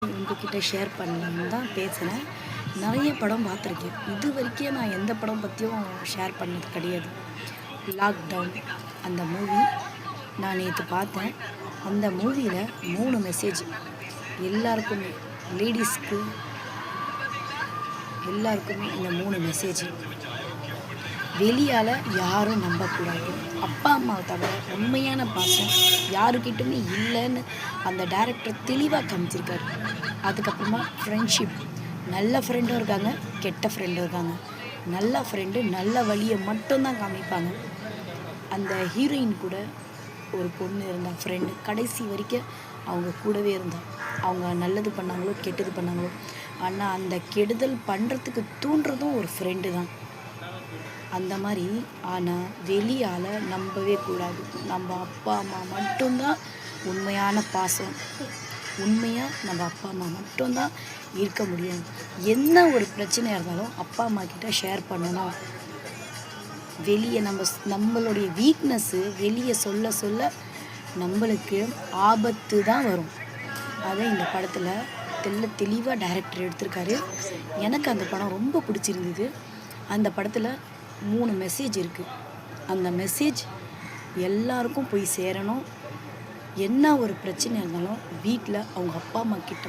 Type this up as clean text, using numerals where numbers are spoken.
உங்ககிட்ட ஷேர் பண்ணலான்னு தான் பேசுகிறேன். நிறைய படம் பார்த்துருக்கேன். இது வரைக்கும் நான் எந்த படம் பற்றியும் ஷேர் பண்ணது கிடையாது. லாக்டவுன் அந்த மூவி நான் நேற்று பார்த்தேன். அந்த மூவியில் 3 மெசேஜ் எல்லாருக்குமே, லேடிஸ்க்கு எல்லாருக்குமே இந்த 3 மெசேஜ். வெளியால் யாரும் நம்பக்கூடாது. அப்பா அம்மாவை தவிர உண்மையான பாசம் யாருக்கிட்டுமே இல்லைன்னு அந்த டைரக்டர் தெளிவாக காமிச்சிருக்காரு. அதுக்கப்புறமா ஃப்ரெண்ட்ஷிப், நல்ல ஃப்ரெண்டும் இருக்காங்க, கெட்ட ஃப்ரெண்டும் இருக்காங்க. நல்ல ஃப்ரெண்டு நல்ல வழியை மட்டும்தான் காமிப்பாங்க. அந்த ஹீரோயின் கூட ஒரு பொண்ணு இருந்தா, ஃப்ரெண்டு, கடைசி வரைக்கும் அவங்க கூடவே இருந்தா. அவங்க நல்லது பண்ணாங்களோ கெட்டது பண்ணாங்களோ, ஆனால் அந்த கெடுதல் பண்ணுறதுக்கு தூண்டுறதும் ஒரு ஃப்ரெண்டு தான். அந்த மாதிரி. ஆனால் வெளியால் நம்பவே கூடாது. நம்ம அப்பா அம்மா மட்டும்தான் உண்மையான பாசம். உண்மையாக நம்ம அப்பா அம்மா மட்டும்தான் இருக்க முடியும். என்ன ஒரு பிரச்சனையாக இருந்தாலும் அப்பா அம்மா கிட்ட ஷேர் பண்ணணும். வெளியே நம்மளுடைய வீக்னஸ்ஸு வெளியே சொல்ல சொல்ல நம்மளுக்கு ஆபத்து தான் வரும். அதை இந்த படத்தில் தெளிவாக டைரக்டர் எடுத்திருக்காரு. எனக்கு அந்த படம் ரொம்ப பிடிச்சிருந்தது. அந்த படத்தில் 3 மெசேஜ் இருக்குது. அந்த மெசேஜ் எல்லாருக்கும் போய் சேரணும். என்ன ஒரு பிரச்சனை இருந்தாலும் வீட்டில் அவங்க அப்பா அம்மா கிட்ட